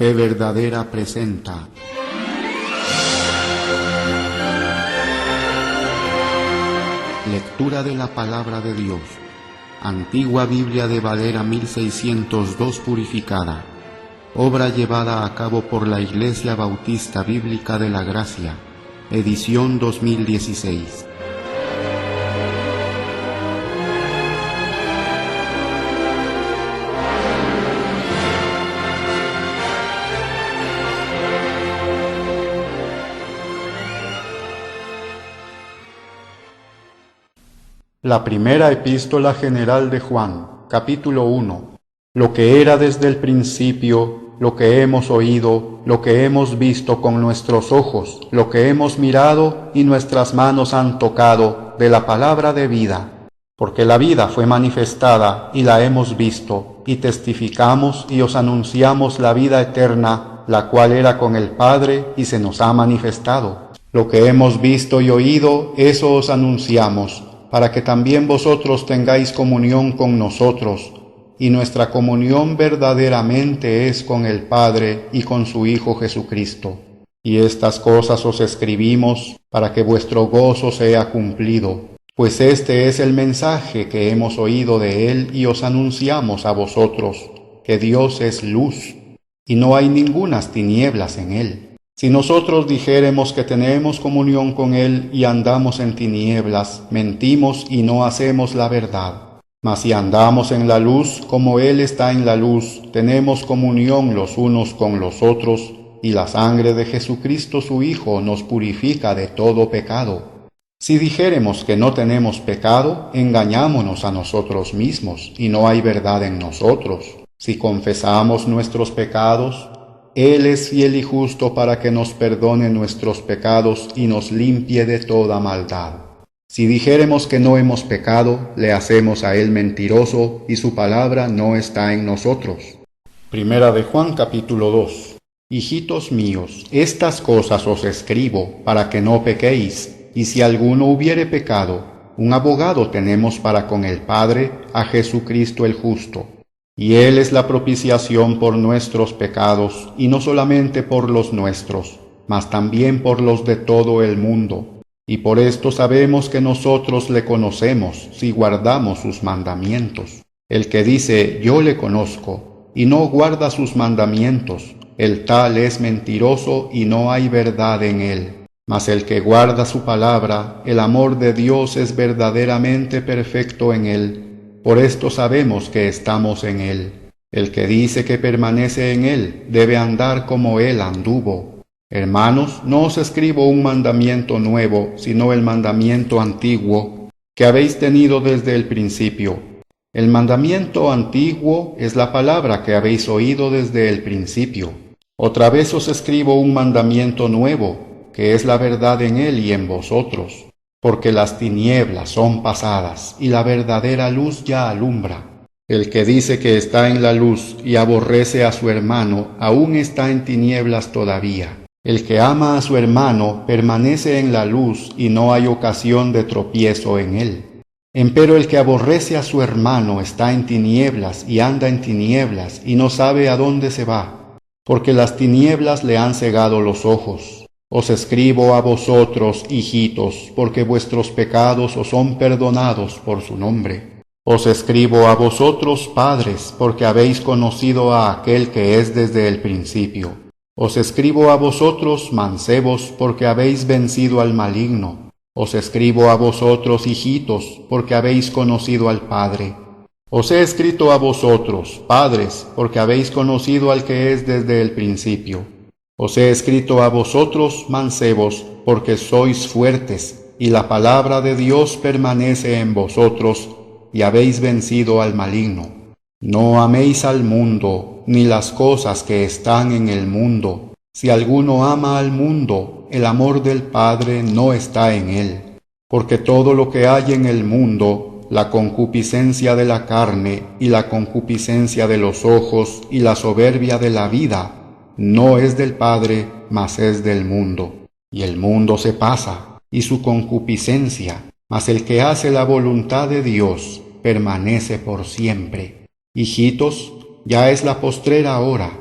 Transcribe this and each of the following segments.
Fe Verdadera presenta lectura de la Palabra de Dios. Antigua Biblia de Valera 1602 purificada. Obra llevada a cabo por la Iglesia Bautista Bíblica de la Gracia. Edición 2016. La primera epístola general de Juan, capítulo 1. Lo que era desde el principio, lo que hemos oído, lo que hemos visto con nuestros ojos, lo que hemos mirado y nuestras manos han tocado de la palabra de vida. Porque la vida fue manifestada y la hemos visto, y testificamos y os anunciamos la vida eterna, la cual era con el Padre y se nos ha manifestado. Lo que hemos visto y oído, eso os anunciamos, para que también vosotros tengáis comunión con nosotros, y nuestra comunión verdaderamente es con el Padre y con su Hijo Jesucristo. Y estas cosas os escribimos para que vuestro gozo sea cumplido, pues este es el mensaje que hemos oído de Él y os anunciamos a vosotros, que Dios es luz, y no hay ningunas tinieblas en Él. Si nosotros dijéremos que tenemos comunión con Él y andamos en tinieblas, mentimos y no hacemos la verdad. Mas si andamos en la luz, como Él está en la luz, tenemos comunión los unos con los otros, y la sangre de Jesucristo su Hijo nos purifica de todo pecado. Si dijéremos que no tenemos pecado, engañámonos a nosotros mismos, y no hay verdad en nosotros. Si confesamos nuestros pecados, Él es fiel y justo para que nos perdone nuestros pecados y nos limpie de toda maldad. Si dijéremos que no hemos pecado, le hacemos a Él mentiroso y su palabra no está en nosotros. Primera de Juan capítulo 2. Hijitos míos, estas cosas os escribo para que no pequéis, y si alguno hubiere pecado, un abogado tenemos para con el Padre, a Jesucristo el justo. Y Él es la propiciación por nuestros pecados, y no solamente por los nuestros, mas también por los de todo el mundo. Y por esto sabemos que nosotros le conocemos, si guardamos sus mandamientos. El que dice, yo le conozco, y no guarda sus mandamientos, el tal es mentiroso y no hay verdad en él. Mas el que guarda su palabra, el amor de Dios es verdaderamente perfecto en él. Por esto sabemos que estamos en Él. El que dice que permanece en Él debe andar como Él anduvo. Hermanos, no os escribo un mandamiento nuevo, sino el mandamiento antiguo, que habéis tenido desde el principio. El mandamiento antiguo es la palabra que habéis oído desde el principio. Otra vez os escribo un mandamiento nuevo, que es la verdad en Él y en vosotros. Porque las tinieblas son pasadas, y la verdadera luz ya alumbra. El que dice que está en la luz y aborrece a su hermano, aún está en tinieblas todavía. El que ama a su hermano permanece en la luz, y no hay ocasión de tropiezo en él. Empero el que aborrece a su hermano está en tinieblas, y anda en tinieblas, y no sabe a dónde se va, porque las tinieblas le han cegado los ojos. Os escribo a vosotros, hijitos, porque vuestros pecados os son perdonados por su nombre. Os escribo a vosotros, padres, porque habéis conocido a aquel que es desde el principio. Os escribo a vosotros, mancebos, porque habéis vencido al maligno. Os escribo a vosotros, hijitos, porque habéis conocido al Padre. Os he escrito a vosotros, padres, porque habéis conocido al que es desde el principio. Os he escrito a vosotros, mancebos, porque sois fuertes, y la palabra de Dios permanece en vosotros, y habéis vencido al maligno. No améis al mundo, ni las cosas que están en el mundo. Si alguno ama al mundo, el amor del Padre no está en él. Porque todo lo que hay en el mundo, la concupiscencia de la carne, y la concupiscencia de los ojos, y la soberbia de la vida, no es del Padre, mas es del mundo. Y el mundo se pasa, y su concupiscencia, mas el que hace la voluntad de Dios permanece por siempre. Hijitos, ya es la postrera hora.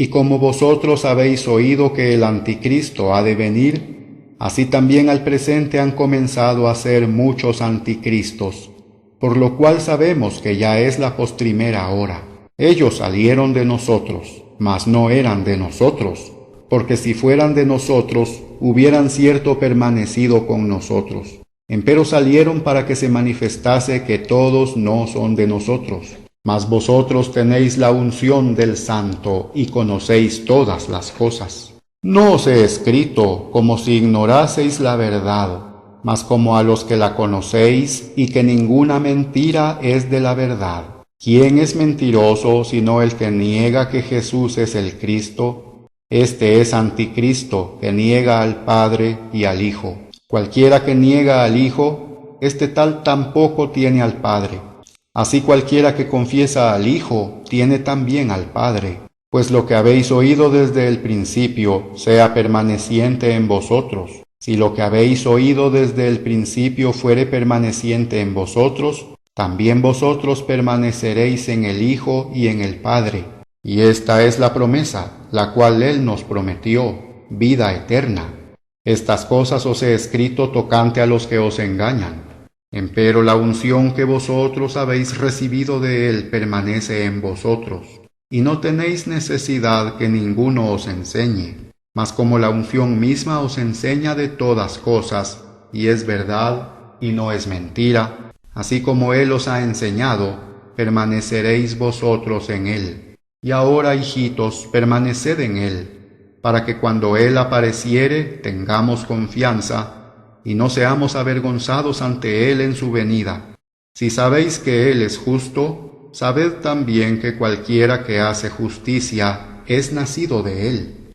Y como vosotros habéis oído que el anticristo ha de venir, así también al presente han comenzado a ser muchos anticristos, por lo cual sabemos que ya es la postrimera hora. Ellos salieron de nosotros, mas no eran de nosotros, porque si fueran de nosotros, hubieran cierto permanecido con nosotros. Empero salieron para que se manifestase que todos no son de nosotros. Mas vosotros tenéis la unción del Santo y conocéis todas las cosas. No os he escrito como si ignoraseis la verdad, mas como a los que la conocéis y que ninguna mentira es de la verdad. ¿Quién es mentiroso sino el que niega que Jesús es el Cristo? Este es anticristo, que niega al Padre y al Hijo. Cualquiera que niega al Hijo, este tal tampoco tiene al Padre. Así cualquiera que confiesa al Hijo, tiene también al Padre. Pues lo que habéis oído desde el principio, sea permaneciente en vosotros. Si lo que habéis oído desde el principio fuere permaneciente en vosotros, también vosotros permaneceréis en el Hijo y en el Padre. Y esta es la promesa, la cual Él nos prometió, vida eterna. Estas cosas os he escrito tocante a los que os engañan. Empero la unción que vosotros habéis recibido de Él permanece en vosotros, y no tenéis necesidad que ninguno os enseñe, mas como la unción misma os enseña de todas cosas, y es verdad y no es mentira, así como Él os ha enseñado, permaneceréis vosotros en Él. Y ahora, hijitos, permaneced en Él, para que cuando Él apareciere tengamos confianza, y no seamos avergonzados ante Él en su venida. Si sabéis que Él es justo, sabed también que cualquiera que hace justicia es nacido de Él.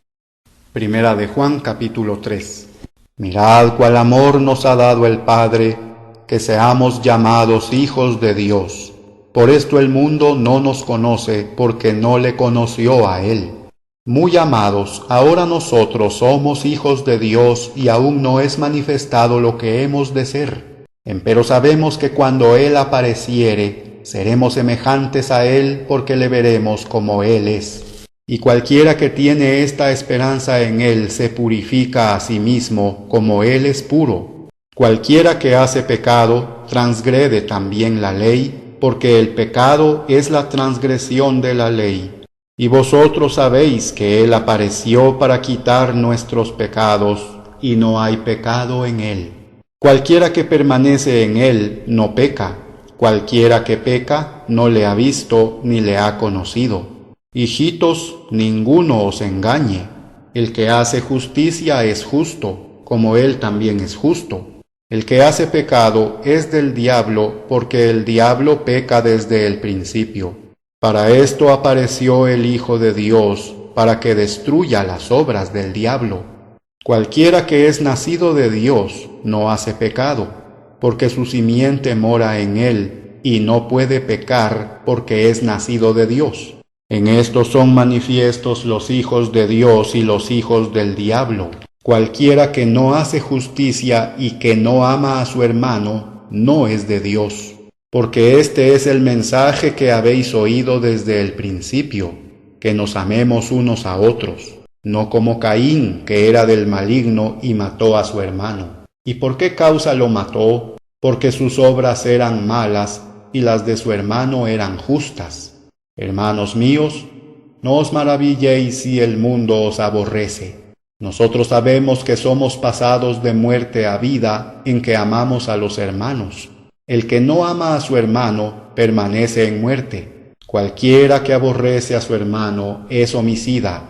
Primera de Juan capítulo 3. Mirad cuál amor nos ha dado el Padre, que seamos llamados hijos de Dios. Por esto el mundo no nos conoce, porque no le conoció a Él. Muy amados, ahora nosotros somos hijos de Dios y aún no es manifestado lo que hemos de ser. Empero sabemos que cuando Él apareciere, seremos semejantes a Él porque le veremos como Él es. Y cualquiera que tiene esta esperanza en Él se purifica a sí mismo como Él es puro. Cualquiera que hace pecado transgrede también la ley, porque el pecado es la transgresión de la ley. Y vosotros sabéis que Él apareció para quitar nuestros pecados, y no hay pecado en Él. Cualquiera que permanece en Él no peca, cualquiera que peca no le ha visto ni le ha conocido. Hijitos, ninguno os engañe. El que hace justicia es justo, como Él también es justo. El que hace pecado es del diablo, porque el diablo peca desde el principio. Para esto apareció el Hijo de Dios, para que destruya las obras del diablo. Cualquiera que es nacido de Dios no hace pecado, porque su simiente mora en él, y no puede pecar porque es nacido de Dios. En esto son manifiestos los hijos de Dios y los hijos del diablo. Cualquiera que no hace justicia y que no ama a su hermano, no es de Dios. Porque este es el mensaje que habéis oído desde el principio, que nos amemos unos a otros, no como Caín, que era del maligno y mató a su hermano. ¿Y por qué causa lo mató? Porque sus obras eran malas y las de su hermano eran justas. Hermanos míos, no os maravilléis si el mundo os aborrece. Nosotros sabemos que somos pasados de muerte a vida en que amamos a los hermanos. El que no ama a su hermano permanece en muerte. Cualquiera que aborrece a su hermano es homicida,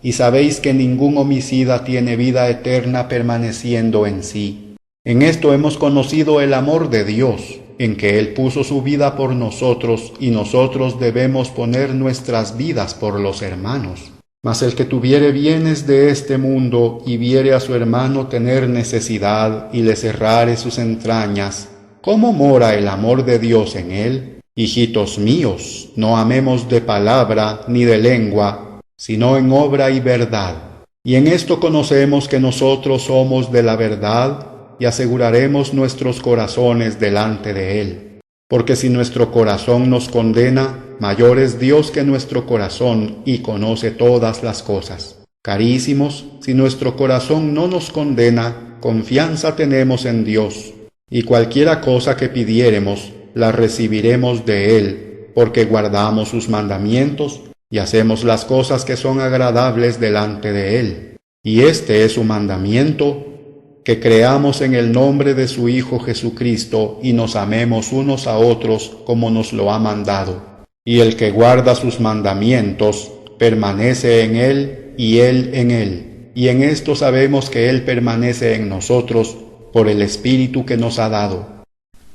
y sabéis que ningún homicida tiene vida eterna permaneciendo en sí. En esto hemos conocido el amor de Dios, en que Él puso su vida por nosotros, y nosotros debemos poner nuestras vidas por los hermanos. Mas el que tuviere bienes de este mundo y viere a su hermano tener necesidad y le cerrare sus entrañas, ¿cómo mora el amor de Dios en él? Hijitos míos, no amemos de palabra ni de lengua, sino en obra y verdad. Y en esto conocemos que nosotros somos de la verdad y aseguraremos nuestros corazones delante de Él. Porque si nuestro corazón nos condena, mayor es Dios que nuestro corazón y conoce todas las cosas. Carísimos, si nuestro corazón no nos condena, confianza tenemos en Dios, y cualquiera cosa que pidiéremos, la recibiremos de Él, porque guardamos sus mandamientos y hacemos las cosas que son agradables delante de Él. Y este es su mandamiento, que creamos en el nombre de su Hijo Jesucristo y nos amemos unos a otros como nos lo ha mandado. Y el que guarda sus mandamientos permanece en Él y Él en Él. Y en esto sabemos que Él permanece en nosotros por el Espíritu que nos ha dado.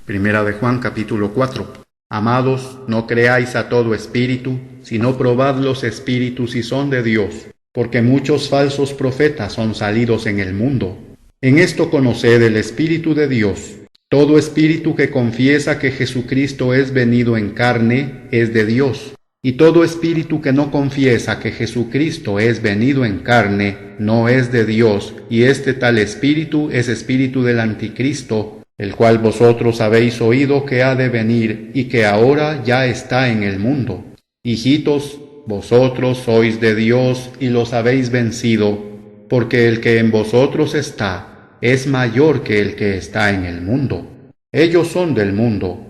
Primera de Juan capítulo 4. Amados, no creáis a todo espíritu, sino probad los espíritus si son de Dios, porque muchos falsos profetas son salidos en el mundo. En esto conoced el Espíritu de Dios. Todo espíritu que confiesa que Jesucristo es venido en carne es de Dios, y todo espíritu que no confiesa que Jesucristo es venido en carne no es de Dios, y este tal espíritu es espíritu del anticristo, el cual vosotros habéis oído que ha de venir y que ahora ya está en el mundo. Hijitos, vosotros sois de Dios y los habéis vencido, porque el que en vosotros está es mayor que el que está en el mundo. Ellos son del mundo,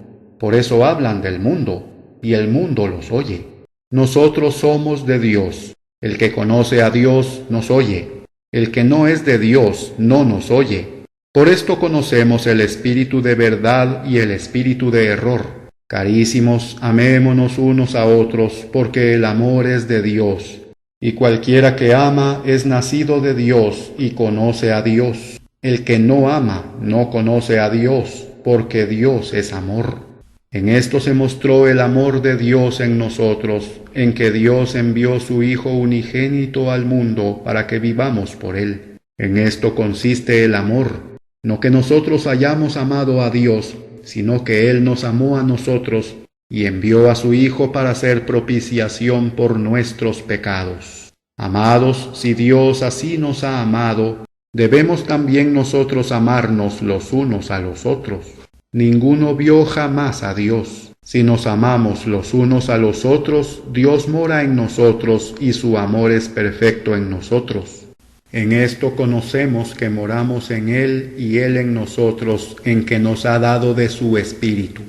por eso hablan del mundo, y el mundo los oye. Nosotros somos de Dios. El que conoce a Dios nos oye. El que no es de Dios no nos oye. Por esto conocemos el espíritu de verdad y el espíritu de error. Carísimos, amémonos unos a otros, porque el amor es de Dios. Y cualquiera que ama es nacido de Dios y conoce a Dios. El que no ama no conoce a Dios, porque Dios es amor. En esto se mostró el amor de Dios en nosotros, en que Dios envió su Hijo unigénito al mundo para que vivamos por Él. En esto consiste el amor, no que nosotros hayamos amado a Dios, sino que Él nos amó a nosotros y envió a su Hijo para hacer propiciación por nuestros pecados. Amados, si Dios así nos ha amado, debemos también nosotros amarnos los unos a los otros. Ninguno vio jamás a Dios. Si nos amamos los unos a los otros, Dios mora en nosotros y su amor es perfecto en nosotros. En esto conocemos que moramos en Él y Él en nosotros, en que nos ha dado de su Espíritu.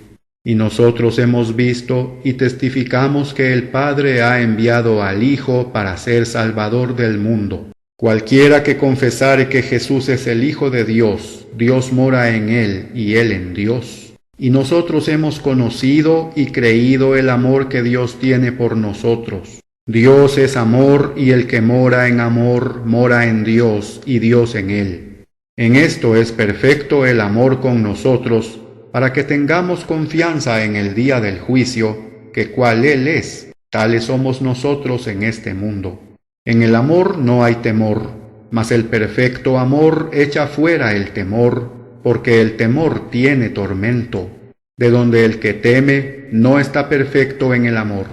Y nosotros hemos visto y testificamos que el Padre ha enviado al Hijo para ser Salvador del mundo. Cualquiera que confesare que Jesús es el Hijo de Dios, Dios mora en Él y Él en Dios. Y nosotros hemos conocido y creído el amor que Dios tiene por nosotros. Dios es amor y el que mora en amor mora en Dios y Dios en Él. En esto es perfecto el amor con nosotros, para que tengamos confianza en el día del juicio, que cual Él es, tales somos nosotros en este mundo. En el amor no hay temor, mas el perfecto amor echa fuera el temor, porque el temor tiene tormento, de donde el que teme no está perfecto en el amor.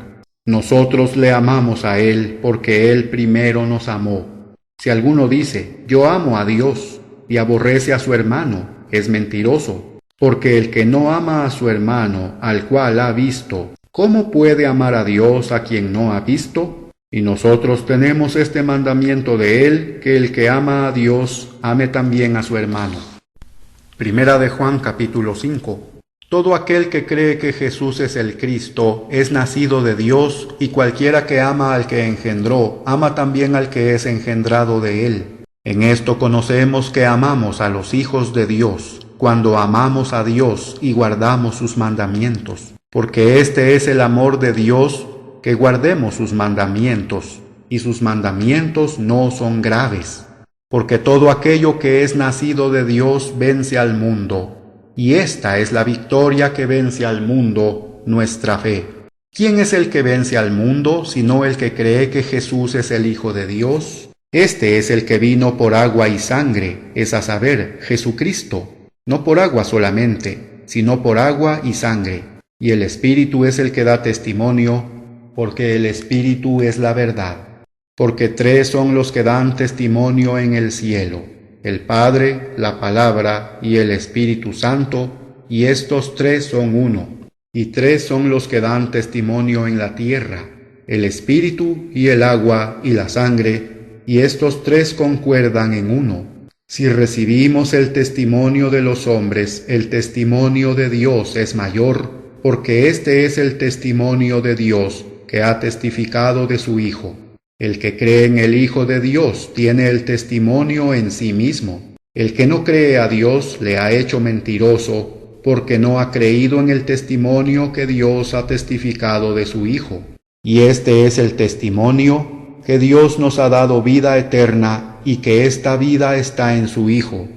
Nosotros le amamos a Él, porque Él primero nos amó. Si alguno dice, yo amo a Dios, y aborrece a su hermano, es mentiroso, porque el que no ama a su hermano, al cual ha visto, ¿cómo puede amar a Dios a quien no ha visto? Y nosotros tenemos este mandamiento de Él, que el que ama a Dios, ame también a su hermano. Primera de Juan capítulo 5. Todo aquel que cree que Jesús es el Cristo es nacido de Dios, y cualquiera que ama al que engendró, ama también al que es engendrado de Él. En esto conocemos que amamos a los hijos de Dios, cuando amamos a Dios y guardamos sus mandamientos. Porque este es el amor de Dios, que guardemos sus mandamientos, y sus mandamientos no son graves. Porque todo aquello que es nacido de Dios vence al mundo. Y esta es la victoria que vence al mundo, nuestra fe. ¿Quién es el que vence al mundo, sino el que cree que Jesús es el Hijo de Dios? Este es el que vino por agua y sangre, es a saber, Jesucristo, no por agua solamente, sino por agua y sangre. Y el Espíritu es el que da testimonio, porque el Espíritu es la verdad. Porque 3 son los que dan testimonio en el cielo: el Padre, la Palabra y el Espíritu Santo, y estos 3 son uno. y tres son los que dan testimonio en la tierra, el espíritu y el agua y la sangre, y estos tres concuerdan en uno. Si recibimos el testimonio de los hombres, el testimonio de Dios es mayor, porque este es el testimonio de Dios que ha testificado de su Hijo. El que cree en el Hijo de Dios tiene el testimonio en sí mismo. El que no cree a Dios le ha hecho mentiroso, porque no ha creído en el testimonio que Dios ha testificado de su Hijo. Y este es el testimonio, que Dios nos ha dado vida eterna, y que esta vida está en su Hijo.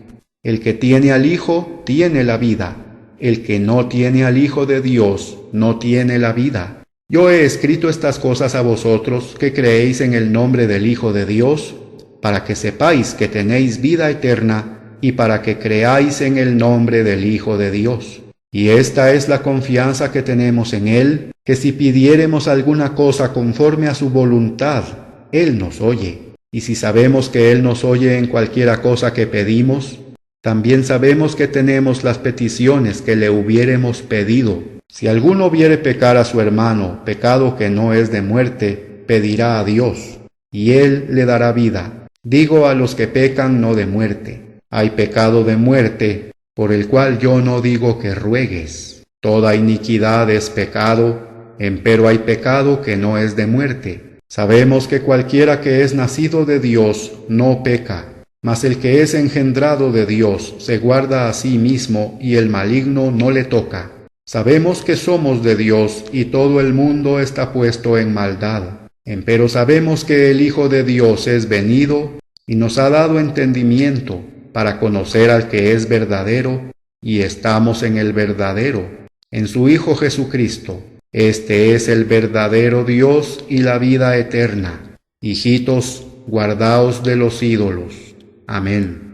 El que tiene al Hijo tiene la vida. El que no tiene al Hijo de Dios no tiene la vida. Yo he escrito estas cosas a vosotros que creéis en el nombre del Hijo de Dios, para que sepáis que tenéis vida eterna y para que creáis en el nombre del Hijo de Dios. Y esta es la confianza que tenemos en Él, que si pidiéremos alguna cosa conforme a su voluntad, Él nos oye. Y si sabemos que Él nos oye en cualquiera cosa que pedimos, también sabemos que tenemos las peticiones que le hubiéremos pedido. Si alguno viere pecar a su hermano, pecado que no es de muerte, pedirá a Dios, y Él le dará vida. Digo a los que pecan no de muerte. Hay pecado de muerte, por el cual yo no digo que ruegues. Toda iniquidad es pecado, empero hay pecado que no es de muerte. Sabemos que cualquiera que es nacido de Dios no peca, mas el que es engendrado de Dios se guarda a sí mismo y el maligno no le toca. Sabemos que somos de Dios y todo el mundo está puesto en maldad. Empero sabemos que el Hijo de Dios es venido y nos ha dado entendimiento para conocer al que es verdadero, y estamos en el verdadero, en su Hijo Jesucristo. Este es el verdadero Dios y la vida eterna. Hijitos, guardaos de los ídolos. Amén.